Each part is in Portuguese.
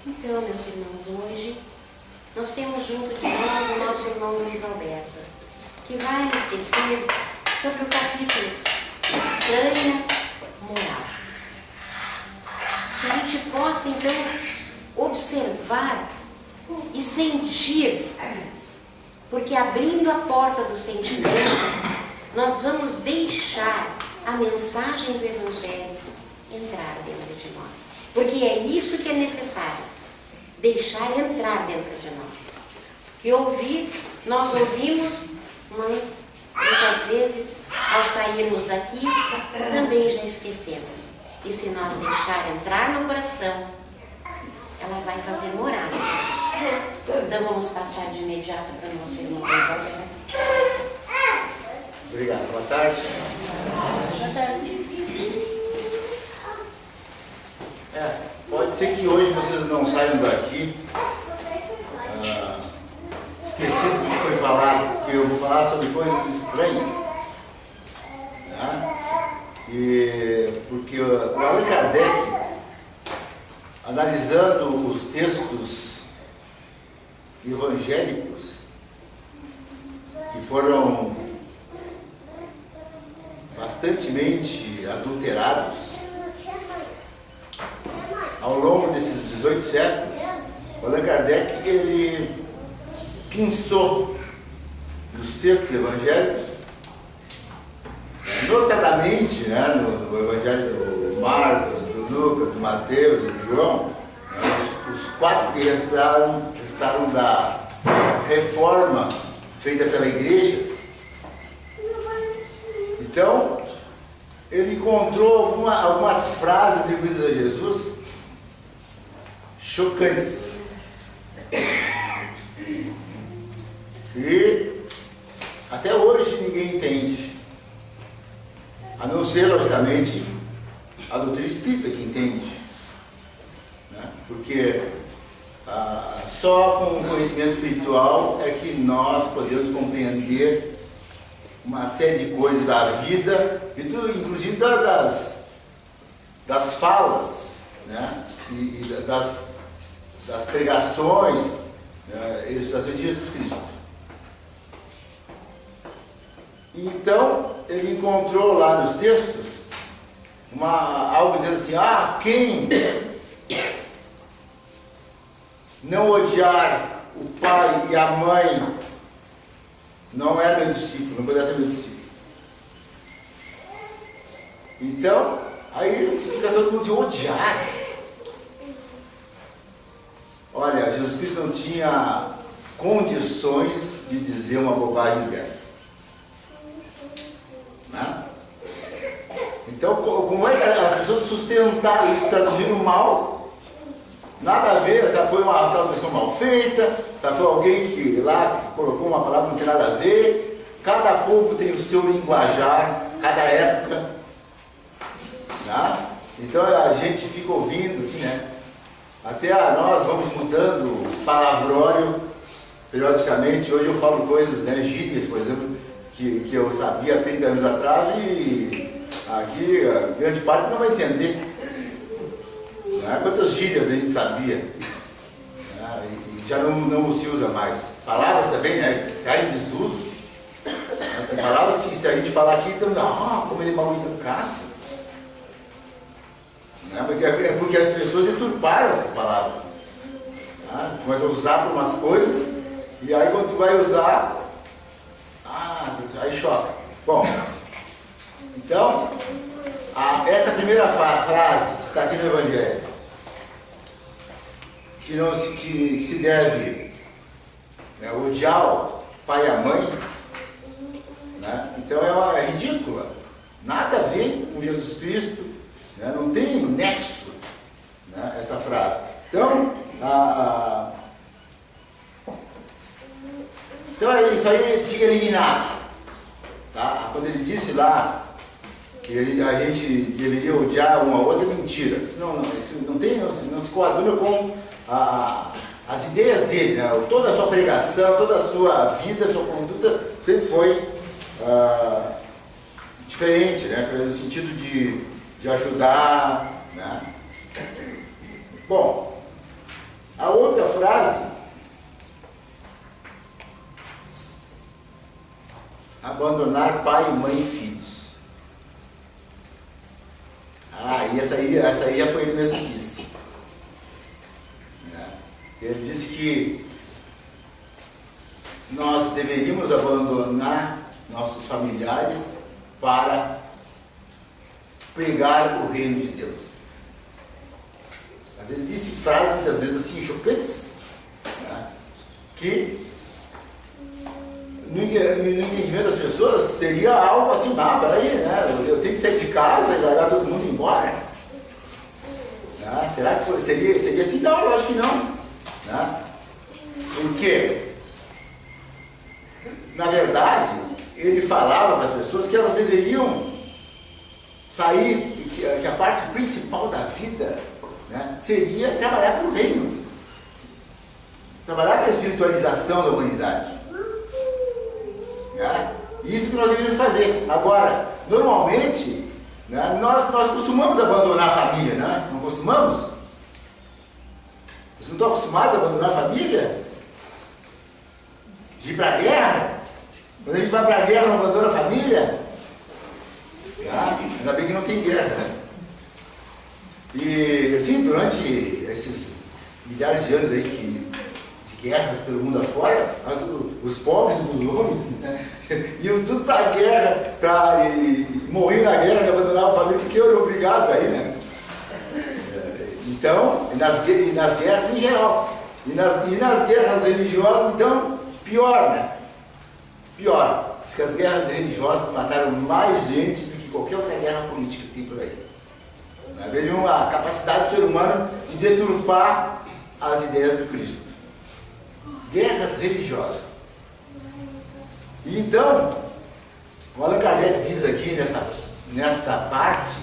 Então, meus irmãos, hoje nós temos junto de nós o nosso irmão Luiz Alberto, que vai nos tecer sobre o capítulo Estranha Moral. Que a gente possa, então, observar e sentir, porque abrindo a porta do sentimento, nós vamos deixar a mensagem do Evangelho entrar dentro de nós. Porque é isso que é necessário, deixar entrar dentro de nós. Que ouvir, nós ouvimos, mas muitas vezes, ao sairmos daqui, também já esquecemos. E se nós deixar entrar no coração, ela vai fazer morada. Então vamos passar de imediato para o nosso irmão. Obrigado. Boa tarde. Boa tarde. Pode ser que hoje vocês não saiam daqui esquecido do que foi falado, porque eu vou falar sobre coisas estranhas. Né? Porque o Allan Kardec, analisando os textos evangélicos que foram bastantemente adulterados ao longo desses 18 séculos, o Allan Kardec, ele pensou nos textos evangélicos, notadamente, né, no Evangelho do Marcos, do Lucas, do Mateus e do João, né, os quatro que restaram da reforma feita pela igreja. Então, ele encontrou algumas frases atribuídas a Jesus chocantes. E até hoje ninguém entende, a não ser, logicamente, a doutrina espírita que entende, né? Porque só com o conhecimento espiritual é que nós podemos compreender uma série de coisas da vida, inclusive das falas, né? E das pregações, ilustrações de Jesus Cristo. Então, ele encontrou lá nos textos algo dizendo assim: quem não odiar o pai e a mãe não é meu discípulo, não pode ser meu discípulo. Então, aí fica todo mundo dizendo: odiar. Olha, Jesus Cristo não tinha condições de dizer uma bobagem dessa. Né? Então, como é que as pessoas sustentaram isso, traduzindo mal? Nada a ver, essa foi uma tradução mal feita, essa foi alguém que colocou uma palavra que não tem nada a ver. Cada povo tem o seu linguajar, cada época. Né? Então a gente fica ouvindo assim, né? Até nós vamos mudando o palavrório periodicamente. Hoje eu falo coisas, né, gírias, por exemplo, que eu sabia há 30 anos atrás, e aqui a grande parte não vai entender. Né? Quantas gírias a gente sabia, né? E já não se usa mais. Palavras também, né, que caem em desuso. Né? Tem palavras que, se a gente falar aqui, então, como ele é mal educado. Né? Porque as pessoas deturparam essas palavras. Né? Começam a usar para umas coisas, e aí quando tu vai usar, aí choca. Bom, então, esta primeira frase que está aqui no Evangelho, que se deve, né, odiar o pai e a mãe, né? Então é ridícula, nada a ver com Jesus Cristo, né? Não tem nexo, né, essa frase. Então, então isso aí fica eliminado. Tá? Quando ele disse lá que a gente deveria odiar uma outra, mentira. Isso não se coaduna com as ideias dele, né? Toda a sua pregação, toda a sua vida, a sua conduta sempre foi diferente, né? Foi no sentido de ajudar, né? Bom, abandonar pai, mãe e filhos. E essa aí já foi ele mesmo que disse. Ele disse que nós deveríamos abandonar nossos familiares para pregar o reino de Deus. Mas ele disse frases muitas vezes assim chocantes, né? Que no entendimento das pessoas seria algo assim, peraí, né? Eu tenho que sair de casa e largar todo mundo embora. Né? Será que seria assim? Não, lógico que não. Né? Por quê? Na verdade, ele falava para as pessoas que elas deveriam sair, que a parte principal da vida, né, seria trabalhar para o reino, trabalhar para a espiritualização da humanidade. Né? Isso que nós deveríamos fazer. Agora, normalmente, né, nós costumamos abandonar a família, né? Não costumamos? Vocês não estão acostumados a abandonar a família? De ir para a guerra? Quando a gente vai para a guerra, não abandona a família? Ainda bem que não tem guerra, né? E assim, durante esses milhares de anos aí de guerras pelo mundo afora, os pobres, os homens, né, iam tudo para a guerra e morriam na guerra e abandonavam a família porque eram obrigados aí, né? Então, e nas guerras em geral. E nas guerras religiosas, então, pior, né? Pior. Diz que as guerras religiosas mataram mais gente do que qualquer outra guerra política que tem por aí. Haveria uma capacidade do ser humano de deturpar as ideias do Cristo. Guerras religiosas. E então, o Allan Kardec diz aqui nesta parte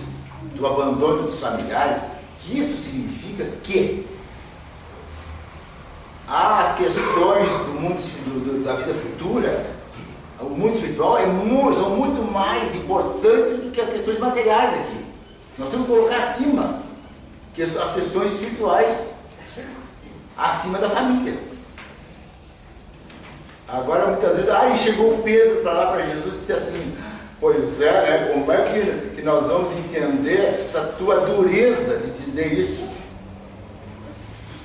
do abandono dos familiares, que isso significa que as questões do mundo, da vida futura, o mundo espiritual são muito mais importantes do que as questões materiais aqui. Nós temos que colocar acima as questões espirituais, acima da família. Agora, muitas vezes, chegou o Pedro para lá para Jesus e disse assim: pois é, né? Como é que nós vamos entender essa tua dureza de dizer isso?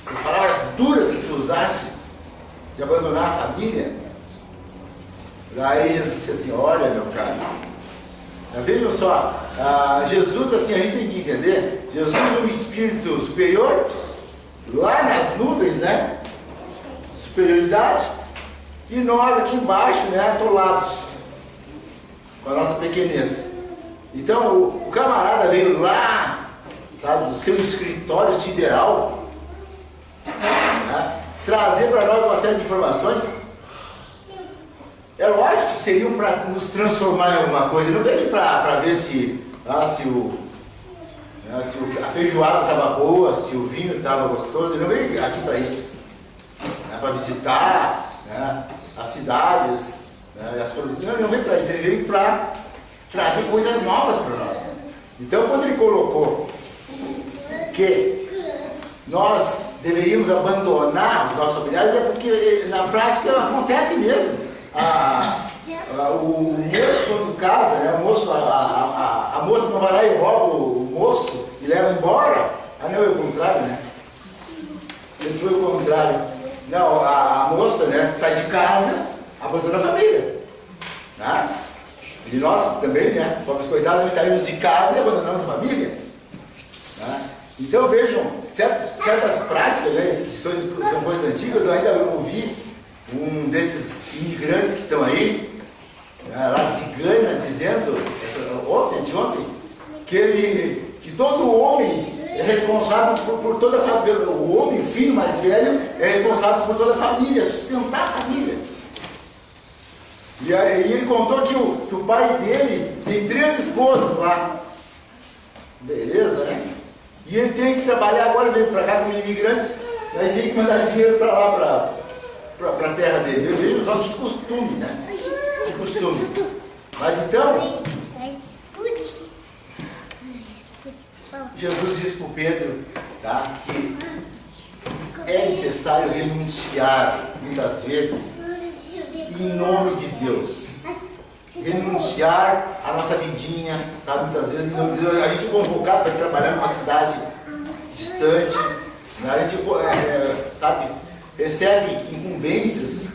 Essas palavras duras que tu usaste, de abandonar a família. Daí Jesus disse assim: olha, meu caro, vejam só, Jesus, assim, a gente tem que entender, Jesus é um espírito superior, lá nas nuvens, né? Superioridade, e nós aqui embaixo, né? Atolados, com a nossa pequenez. Então, o camarada veio lá, sabe, do seu escritório sideral, né, trazer para nós uma série de informações. É lógico que seriam para nos transformar em alguma coisa. Ele não veio aqui para ver se a feijoada estava boa, se o vinho estava gostoso. Ele não veio aqui para isso, né, para visitar, né, as cidades, né, as produções. Não, ele não veio para isso. Ele veio para trazer coisas novas para nós. Então, quando ele colocou que nós deveríamos abandonar os nossos familiares, é porque na prática acontece mesmo. O moço, quando casa, né, a moça não vai lá e rouba o moço e leva embora. Não, é o contrário, né? Sempre foi o contrário. Não, a moça, né, sai de casa, abandona a família, né? E nós também, né, pobres coitados, nós saímos de casa e abandonamos a família, né? Então vejam, certas práticas, né, que são coisas antigas. Eu ainda ouvi um desses imigrantes que estão aí, né, lá de Gana, dizendo, ontem, que todo homem é responsável por toda a família. O homem, o filho mais velho, é responsável por toda a família, sustentar a família. E aí ele contou que o pai dele tem 3 esposas lá. Beleza, né? E ele tem que trabalhar agora, veio para cá como imigrante, aí tem que mandar dinheiro para lá, para a terra dele. Eu vejo só que costume, né? Que costume. Mas então, Jesus disse para o Pedro, tá, que é necessário renunciar, muitas vezes, em nome de Deus. renunciar a nossa vidinha, sabe, muitas vezes, a gente é convocado para trabalhar numa cidade distante, né? A gente, sabe, recebe incumbências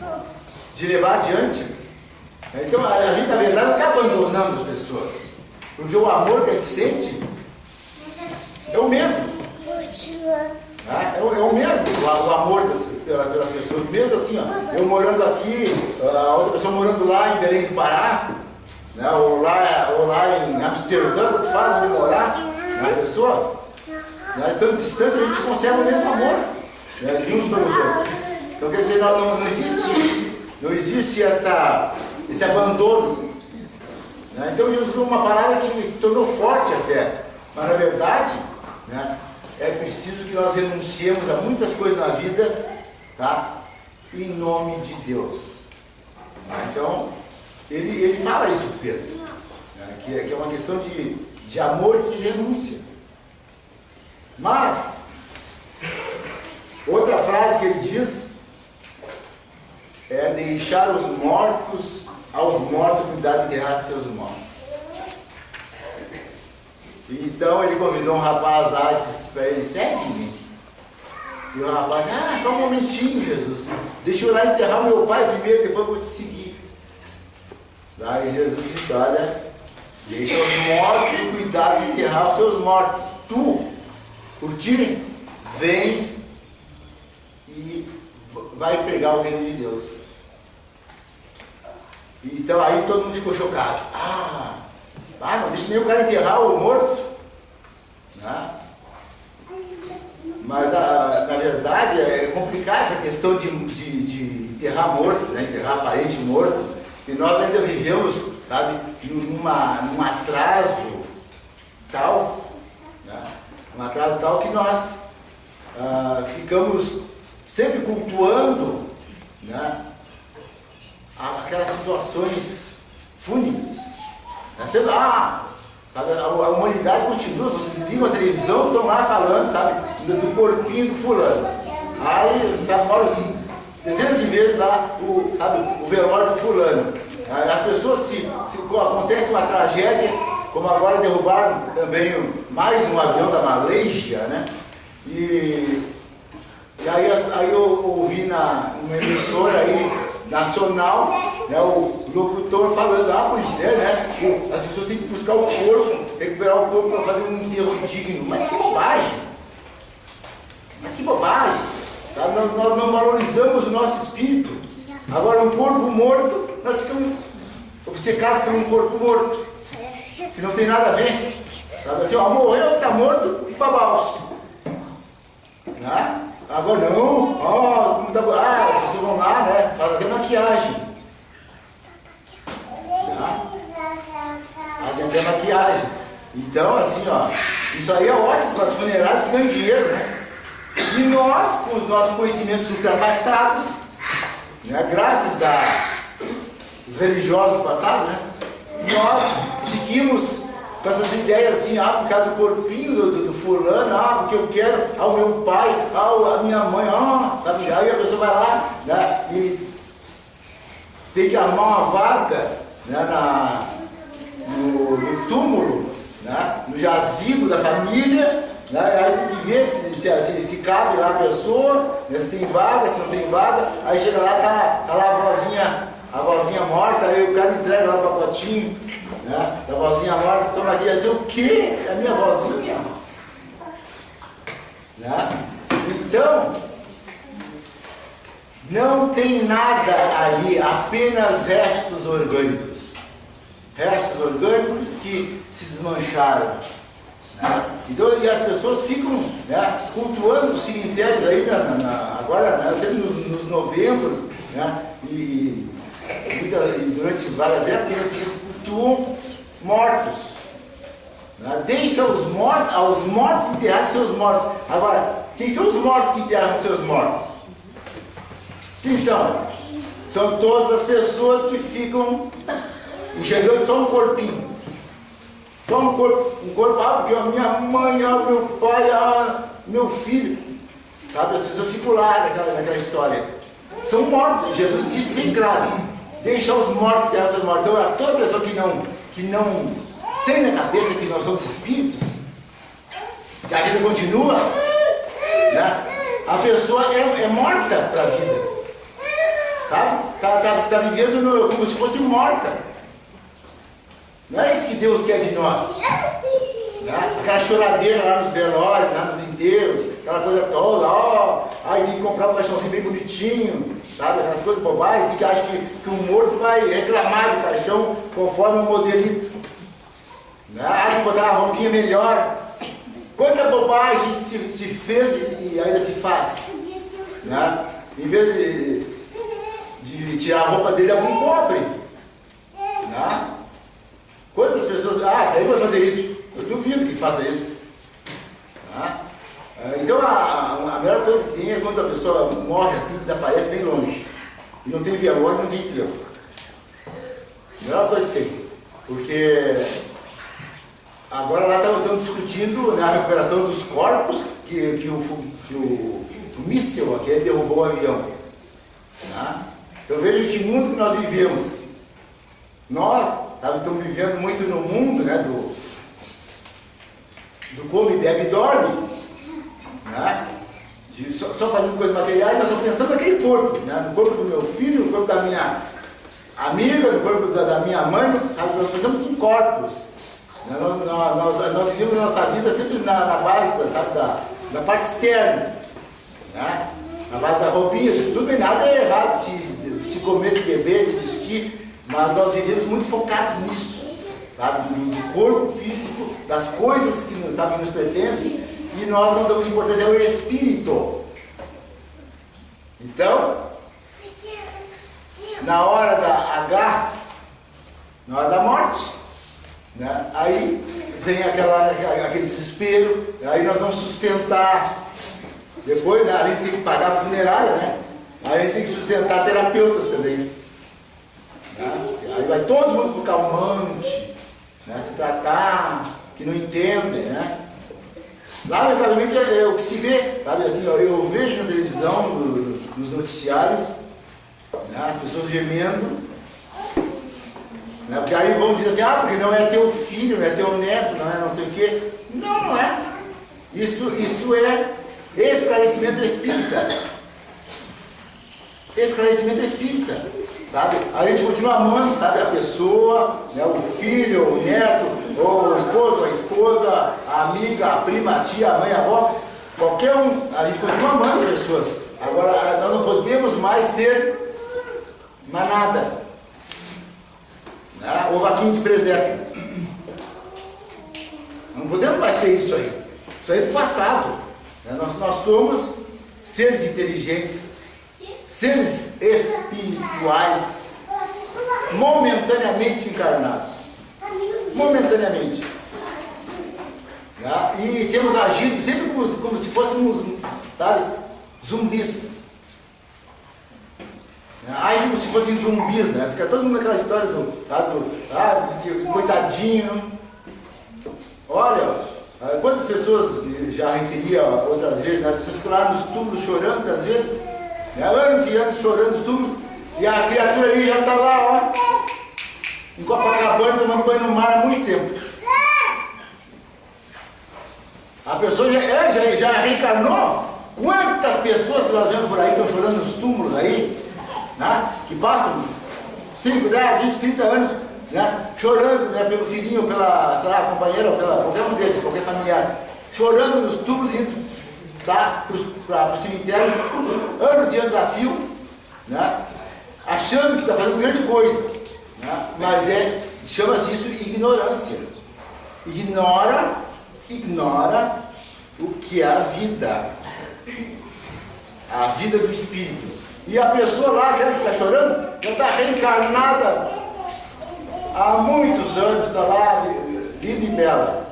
de levar adiante. Então, a gente, na verdade, não está abandonando as pessoas, porque o amor que a gente sente é o mesmo. É o mesmo, o amor pelas pessoas, mesmo assim, ó, eu morando aqui, a outra pessoa morando lá em Belém do Pará, né, ou lá em Amsterdã, tanto faz onde morar, a pessoa, né, tão distante, a gente consegue o mesmo amor, né, de uns pelos outros. Então, quer dizer, não existe esse abandono. Né? Então, Jesus usou uma palavra que se tornou forte até, mas na verdade, né, é preciso que nós renunciemos a muitas coisas na vida, tá? Em nome de Deus. Então, ele fala isso para Pedro, né? que é uma questão de amor e de renúncia. Mas, outra frase que ele diz é deixar aos mortos cuidar de enterrar seus mortos. Então ele convidou um rapaz lá e disse para ele, segue-me. E o rapaz, só um momentinho, Jesus, deixa eu ir lá enterrar o meu pai primeiro, depois eu vou te seguir. Daí Jesus disse, olha, deixa os mortos cuidar de enterrar os seus mortos. Tu, por ti, vens e vai pregar o reino de Deus. Então aí todo mundo ficou chocado. Não deixa nem o cara enterrar o morto. Né? Mas na verdade é complicado essa questão de enterrar morto, né? Enterrar parente morto. E nós ainda vivemos, sabe, num atraso tal, né? Um atraso tal que nós ficamos sempre cultuando, né, aquelas situações fúnebres. Sei lá, sabe, a humanidade continua, vocês ligam a televisão, estão lá falando, sabe, do corpinho do fulano. Aí, sabe, falam assim, dezenas de vezes lá, o velório do fulano. As pessoas, se acontece uma tragédia, como agora derrubaram também mais um avião da Malásia, né? E aí eu ouvi numa emissora aí, nacional, né, o locutor falando, pois é, né, as pessoas têm que buscar o corpo, recuperar o corpo para fazer um enterro digno. Mas que bobagem! Sabe? Nós não valorizamos o nosso espírito. Agora, um corpo morto, nós ficamos obcecados por um corpo morto, que não tem nada a ver. Sabe assim, morreu, está morto, e babaus. Né? Agora não, as pessoas vão lá, né, fazem até maquiagem. Né? Fazem até maquiagem. Então, assim, isso aí é ótimo para as funerárias que ganham dinheiro, né? E nós, com os nossos conhecimentos ultrapassados, né, graças aos religiosos do passado, né, nós seguimos com essas ideias assim, por causa do corpinho do fulano, porque eu quero, o meu pai, a minha mãe, sabe? Aí a pessoa vai lá, né, e tem que arrumar uma vaga, né, no túmulo, né, no jazigo da família, né, aí tem que ver se cabe lá a pessoa, né, se tem vaga, se não tem vaga. Aí chega lá, tá lá a vozinha morta, aí o cara entrega lá o pacotinho, né, da vozinha morta, toma aqui, vai dizer o quê? É a minha vozinha? Né? Então, não tem nada ali, apenas restos orgânicos. Restos orgânicos que se desmancharam. Né? Então, e as pessoas ficam, né, cultuando os cemitérios aí, agora, né, sempre nos novembros, né, e durante várias épocas as pessoas cultuam mortos. Né? Deixa aos mortos enterrar seus mortos. Agora, quem são os mortos que enterram seus mortos? Quem são? São todas as pessoas que ficam enxergando só um corpinho. Só um corpo, porque a minha mãe, o meu pai, meu filho. Sabe, as pessoas ficam lá naquela história. São mortos. Jesus disse bem claro. deixar os mortos enterrar os seus mortos. Então, a toda pessoa que não tem na cabeça que nós somos espíritos, que a vida continua, né? A pessoa é morta para a vida, sabe? Tá vivendo como se fosse morta. Não é isso que Deus quer de nós, né? Aquela choradeira lá nos velórios, lá nos enterros, aquela coisa toda, aí tem que comprar um caixãozinho bem bonitinho, sabe? Aquelas coisas bobagens, e que acha que o morto vai reclamar do caixão conforme o modelito, né? Tem que botar uma roupinha melhor. Quanta bobagem se fez e ainda se faz, né? Em vez de tirar a roupa dele, é um pobre, né? Quantas pessoas, daí vai fazer isso? Eu duvido que faça isso, né? Então a melhor coisa que tem é quando a pessoa morre assim, desaparece bem longe, e não tem velório, não tem enterro. A melhor coisa que tem, porque agora lá estão discutindo, né, a recuperação dos corpos que o míssil aquele derrubou o avião, né? Então veja que mundo que nós vivemos. Nós, sabe, estamos vivendo muito no mundo, né, do come, bebe e dorme, né? Só fazendo coisas materiais, nós só pensamos naquele corpo, né? No corpo do meu filho, no corpo da minha amiga, no corpo da minha mãe, sabe? Nós pensamos em corpos. Nós vivemos a nossa vida sempre na base da parte externa, né? Na base da roupinha. Tudo bem, nada é errado se comer, se beber, se vestir, mas nós vivemos muito focados nisso, sabe? Do corpo físico, das coisas que, sabe, nos pertencem, e nós não damos importância ao espírito. Então, na hora na hora da morte, né? Aí vem aquele desespero, aí nós vamos sustentar, depois, né, a gente tem que pagar a funerária, né? Aí a gente tem que sustentar terapeutas também, né? Aí vai todo mundo pro calmante, né? Se tratar, que não entendem, né? Lamentavelmente é o que se vê, sabe? Assim, eu vejo na televisão, nos noticiários, né, as pessoas gemendo, né? Porque aí vão dizer assim, porque não é teu filho, não é teu neto, não é não sei o quê. Não, não é. Isso é esclarecimento espírita. Esclarecimento espírita, sabe? A gente continua amando, sabe, a pessoa, né, o filho, o neto, o esposo, a esposa, a amiga, a prima, a tia, a mãe, a avó, qualquer um, a gente continua amando as pessoas. Agora, nós não podemos mais ser manada, né? Ou vaquinha de presépio. Não podemos mais ser isso aí. Isso aí é do passado, né? Nós somos seres inteligentes, seres espirituais, momentaneamente encarnados. Momentaneamente. Né? E temos agido sempre como se fôssemos, sabe, zumbis. Age como se fossem zumbis, né? Fica todo mundo naquela história coitadinho. Olha, quantas pessoas já referia outras vezes, né? Você fica lá nos túmulos chorando muitas vezes, né? Anos e anos chorando nos túmulos, e a criatura ali já está lá, ó, em Copacabana, tomando banho no mar há muito tempo. A pessoa já reencarnou. Quantas pessoas que nós vemos por aí estão chorando nos túmulos aí, né? Que passam 5, 10, 20, 30 anos, né? Chorando, né? Pelo filhinho, pela, sei lá, companheira, pela qualquer um deles, qualquer familiar, chorando nos túmulos, indo, tá, para o cemitério, anos e anos a fio, né? Achando que está fazendo grande coisa, né? Mas chama-se isso ignorância. Ignora o que é a vida do espírito. E a pessoa lá, aquela que está chorando, já está reencarnada há muitos anos, está lá, linda e bela.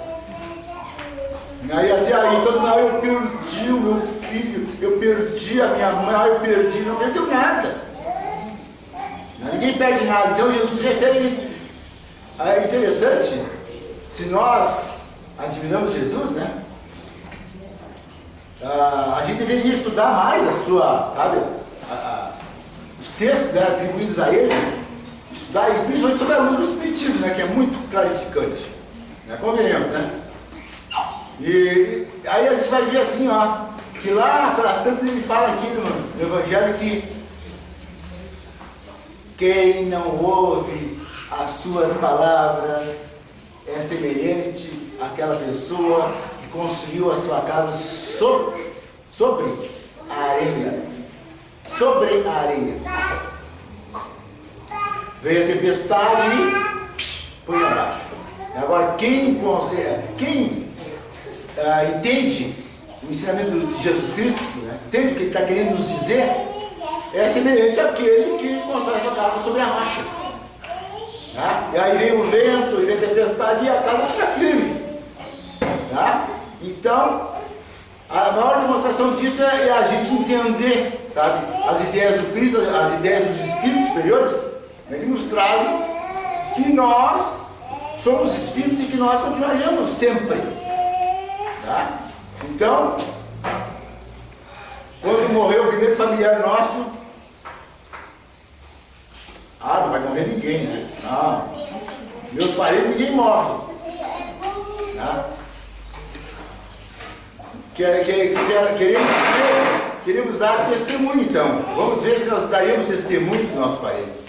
Aí assim, todo mundo, eu perdi o meu filho, eu perdi a minha mãe, eu perdi, não perdeu nada. Ninguém perde nada. Então Jesus se refere a isso. É interessante, se nós admiramos Jesus, né? A gente deveria estudar mais a sua, sabe, os textos, né, atribuídos a ele, estudar, e principalmente sobre a luz do Espiritismo, né, que é muito clarificante. Né, convenhamos, né? E aí a gente vai ver assim, ó, que lá pelas tantas ele fala aqui no Evangelho que quem não ouve as suas palavras é semelhante àquela pessoa que construiu a sua casa sobre a areia. Sobre a areia. Veio a tempestade e põe abaixo. Agora, quem entende o ensinamento de Jesus Cristo, né, entende o que ele está querendo nos dizer, é semelhante àquele que constrói a sua casa sobre a rocha. Tá? E aí vem o vento, e vem a tempestade e a casa fica firme. Tá? Então, a maior demonstração disso é a gente entender, sabe, as ideias do Cristo, as ideias dos Espíritos superiores, né, que nos trazem que nós somos Espíritos e que nós continuaremos sempre. Tá? Então, quando morreu o primeiro familiar nosso, não vai morrer ninguém, né? Não. Meus parentes, ninguém morre. Tá? Queremos dar testemunho, então. Vamos ver se nós daríamos testemunho dos nossos parentes.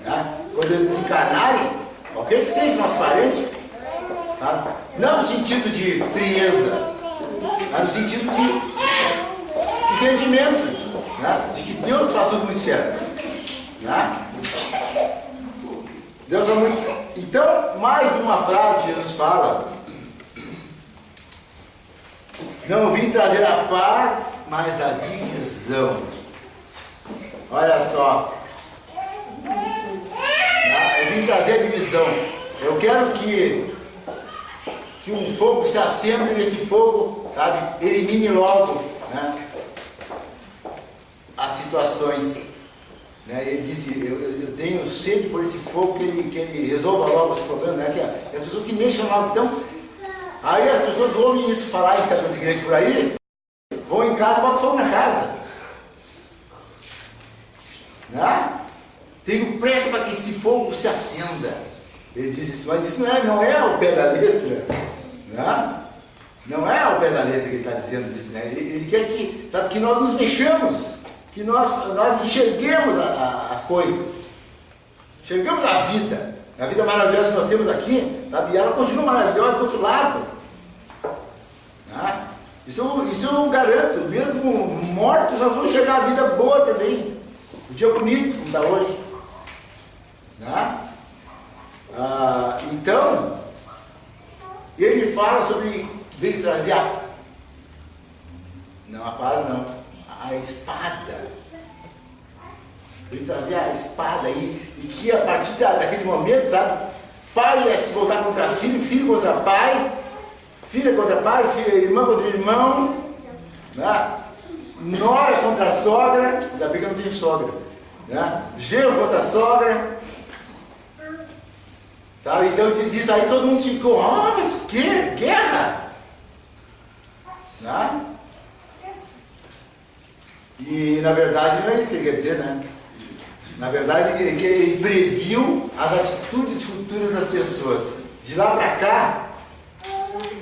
Tá? Quando eles desencarnarem, qualquer que seja nosso parente, tá? Não no sentido de frieza, mas no sentido de entendimento, né? De que Deus faz tudo muito certo. Né? Deus é muito. Então, mais uma frase que Jesus fala: não vim trazer a paz, mas a divisão. Olha só. Eu vim trazer a divisão. Eu quero que um fogo se acenda e esse fogo, sabe, elimine logo, né, as situações. Né? Ele disse, eu tenho sede por esse fogo, que ele resolva logo os problemas, né? Que as pessoas se mexam logo. Então, aí as pessoas ouvem isso falar em certas igrejas por aí, vão em casa e botam fogo na casa. Né? Tenho pressa para que esse fogo se acenda. Ele disse isso, mas isso não é ao pé da letra. Né? Não é ao pé da letra que ele está dizendo isso. Né? Ele quer que, sabe, que nós nos mexamos, que nós enxerguemos as coisas, enxergamos a vida maravilhosa que nós temos aqui, sabe? E ela continua maravilhosa do outro lado. Né? Isso eu garanto, mesmo mortos nós vamos enxergar a vida boa também, o dia bonito como está hoje. Né? Então, ele fala sobre, veio trazer a paz não, a espada. Veio trazer a espada aí, e que a partir daquele momento, sabe, pai ia se voltar contra filho, filho contra pai, filha contra pai, irmã contra irmão, né? Nora contra sogra, ainda bem que eu não tenho sogra, né? Genro contra sogra, sabe? Então diz isso, aí todo mundo ficou, mas o que? Guerra? Né? E na verdade não é isso que ele quer dizer, né? Na verdade ele previu as atitudes futuras das pessoas. De lá para cá,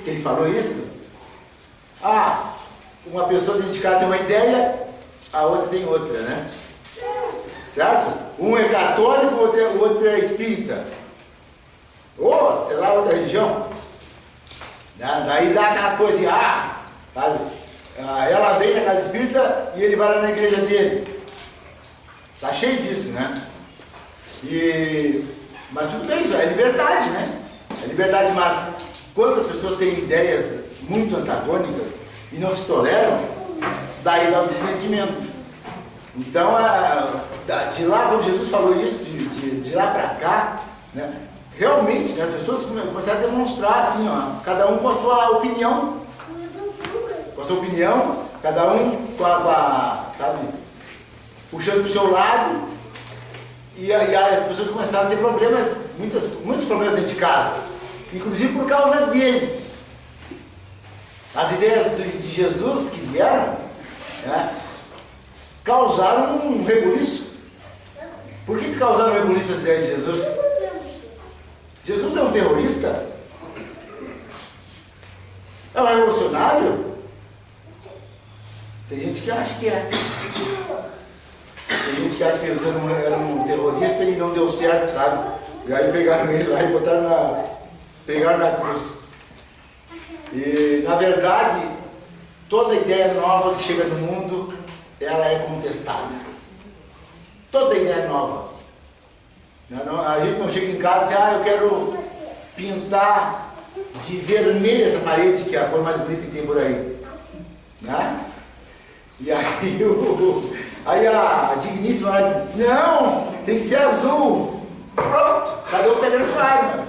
que ele falou isso, uma pessoa dentro de casa tem uma ideia, a outra tem outra, né? Certo? Um é católico, o outro é espírita. Ou, sei lá, outra religião. Daí dá aquela coisa, sabe? Ela vem na casa espírita e ele vai lá na igreja dele. Tá cheio disso, né? Mas tudo bem, isso é liberdade, né? É liberdade, mas quantas pessoas têm ideias muito antagônicas e não se toleram, daí dá o desentendimento. Então, de lá, quando Jesus falou isso, de lá para cá, né? Realmente, né, as pessoas começaram a demonstrar assim, cada um com a sua opinião. Com a sua opinião, cada um sabe, puxando para o seu lado, e as pessoas começaram a ter problemas, muitos problemas dentro de casa, inclusive por causa dele. As ideias de Jesus que vieram, né, causaram um rebuliço. Por que causaram rebuliço as ideias de Jesus? Jesus é um terrorista? É um revolucionário? Tem gente que acha que é. Tem gente que acha que Jesus era um terrorista e não deu certo, sabe? E aí pegaram ele lá e pegaram na cruz. E, na verdade, toda ideia nova que chega no mundo, ela é contestada. Toda ideia nova. A gente não chega em casa e diz, eu quero pintar de vermelho essa parede, que é a cor mais bonita que tem por aí. Né? E aí a digníssima lá diz, não, tem que ser azul. Pronto, cada um pegando sua arma.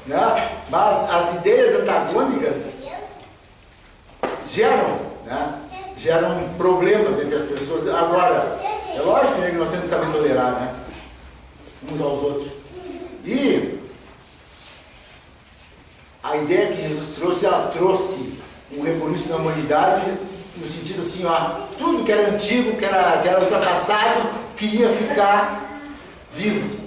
Né? Mas as ideias antagônicas geram problemas entre as pessoas. Agora, é lógico, né, que nós temos que saber tolerar, né? Uns aos outros. E a ideia que Jesus trouxe, ela trouxe um rebuliço na humanidade, no sentido assim, tudo que era antigo, que era ultrapassado, queria ficar vivo.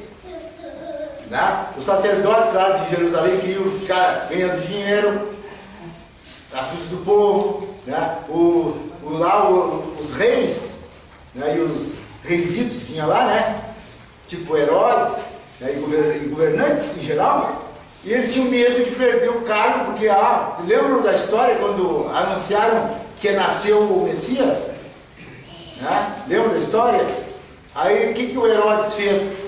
Né? Os sacerdotes lá de Jerusalém queriam ficar ganhando dinheiro às custas do povo. Né? Os reis, né? E os reisitos que tinha lá, né? Tipo Herodes, né? E governantes em geral, e eles tinham medo de perder o cargo, porque lembram da história quando anunciaram que nasceu o Messias? Né? Lembram da história? Aí o que o Herodes fez?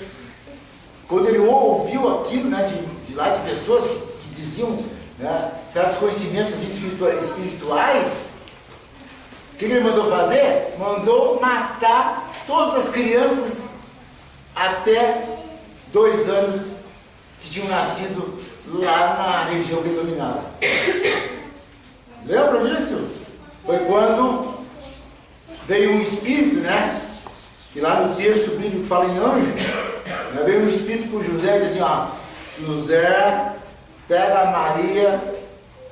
Quando ele ouviu aquilo, né, de lá de pessoas que diziam, né, certos conhecimentos assim, espirituais, o que ele mandou fazer? Mandou matar todas as crianças até 2 anos que tinham nascido lá na região que ele dominava. Lembram disso? Foi quando veio um espírito, né? Que lá no texto bíblico fala em anjo, né? Veio um espírito para o José e disse assim, José, pega a Maria,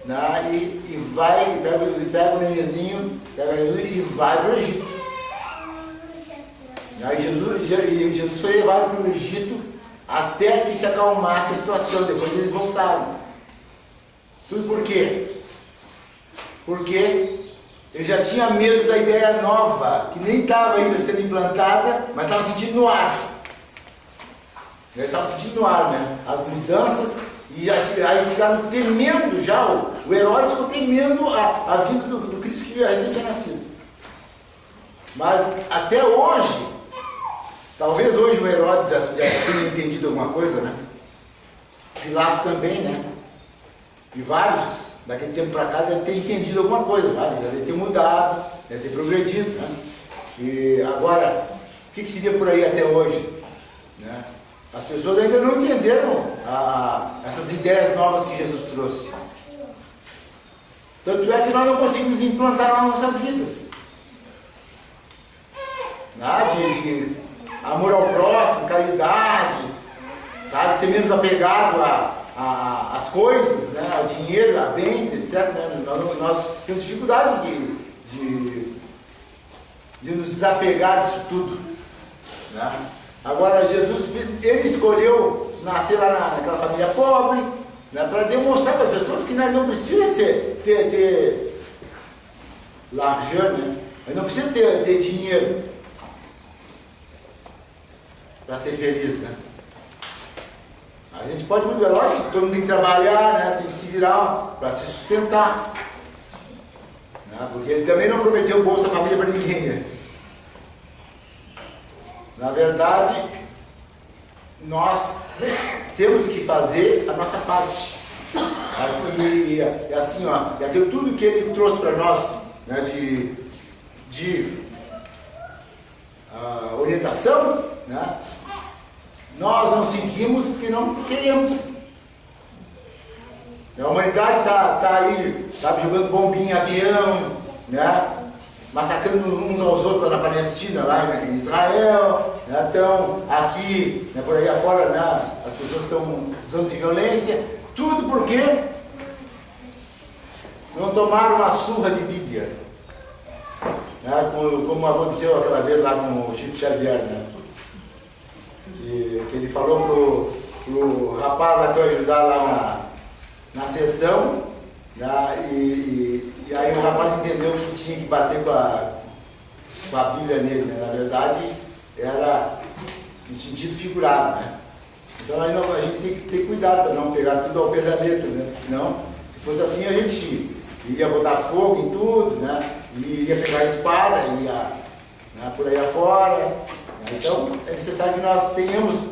né? E vai, pega o nenenzinho, pega Jesus e vai para o Egito. Aí Jesus foi levado para o Egito até que se acalmasse a situação. Depois eles voltaram. Tudo por quê? Porque ele já tinha medo da ideia nova, que nem estava ainda sendo implantada, mas estava sentindo no ar. Ele estava sentindo no ar, né? As mudanças, e aí ficaram temendo já. O Herodes ficou temendo a vinda do Cristo que já tinha nascido. Mas até hoje, talvez hoje o Herodes já tenha entendido alguma coisa, né? Pilatos também, né? E vários, daquele tempo para cá, devem ter entendido alguma coisa, né? Já deve ter mudado, deve ter progredido, né? E agora, o que se vê por aí até hoje? Né? As pessoas ainda não entenderam essas ideias novas que Jesus trouxe. Tanto é que nós não conseguimos implantar nas nossas vidas. De amor ao próximo, caridade, sabe? Ser menos apegado às coisas, né? Ao dinheiro, a bens, etc. Né? Nós temos dificuldade de nos desapegar disso tudo. Né? Agora, Jesus, ele escolheu nascer lá naquela família pobre, né? Para demonstrar para as pessoas que nós não precisamos ter l'argent, né? Nós não precisamos ter dinheiro para ser feliz, né? A gente pode muito, é lógico que todo mundo tem que trabalhar, né? Tem que se virar para se sustentar, né? Porque ele também não prometeu Bolsa Família para ninguém, né? Na verdade, nós temos que fazer a nossa parte. E assim, é aquilo tudo que ele trouxe para nós, né? De orientação, né? Nós não seguimos porque não queremos. A humanidade está aí, sabe, jogando bombinha em avião, né? Massacrando uns aos outros lá na Palestina, lá em Israel, né? Então, aqui, né, por aí afora, né, as pessoas estão usando de violência. Tudo porque não tomaram uma surra de Bíblia, né? Como aconteceu aquela vez lá com o Chico Xavier, né? que ele falou pro rapaz lá que eu ajudar lá na sessão, né? E aí o rapaz entendeu que tinha que bater com a Bíblia nele, né? Na verdade, era no sentido figurado, né? Então aí a gente tem que ter cuidado para não pegar tudo ao pé da letra, né? Porque senão, se fosse assim, a gente iria botar fogo em tudo, né? E iria pegar a espada, iria, né, por aí afora. Né? Então é necessário que nós tenhamos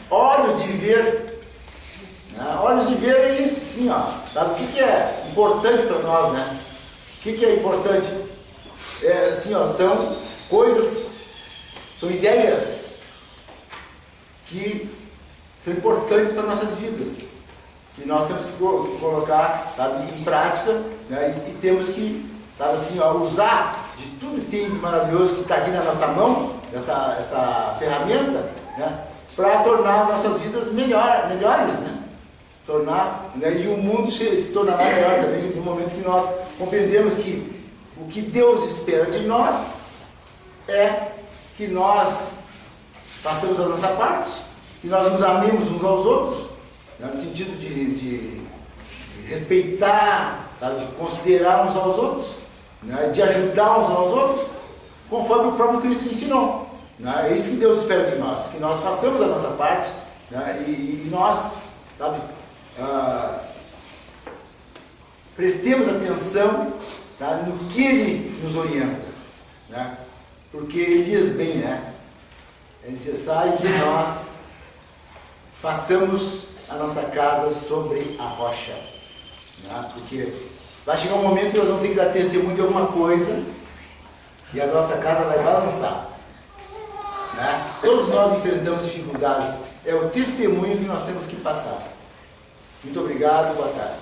olhos de ver. Né? Olhos de ver é isso, sim, ó. Sabe o que é importante para nós, né? O que é importante? Assim, ó, são coisas, são ideias que são importantes para nossas vidas, que nós temos que colocar, sabe, em prática, né? E temos que, sabe, assim, ó, usar de tudo que tem de maravilhoso que está aqui na nossa mão, essa ferramenta, né? Para tornar as nossas vidas melhores, né? Né? E o mundo se tornará melhor também no momento que nós compreendemos que o que Deus espera de nós é que nós façamos a nossa parte, que nós nos amemos uns aos outros, né? No sentido de respeitar, sabe? De considerar uns aos outros, né? De ajudar uns aos outros, conforme o próprio Cristo ensinou. Né? É isso que Deus espera de nós, que nós façamos a nossa parte, né? E nós, sabe, prestemos atenção, tá, no que Ele nos orienta, né? Porque Ele diz bem, né? É necessário que nós façamos a nossa casa sobre a rocha, né? Porque vai chegar um momento que nós vamos ter que dar testemunho de alguma coisa e a nossa casa vai balançar, né? Todos nós enfrentamos dificuldades, é o testemunho que nós temos que passar. Muito obrigado, boa tarde.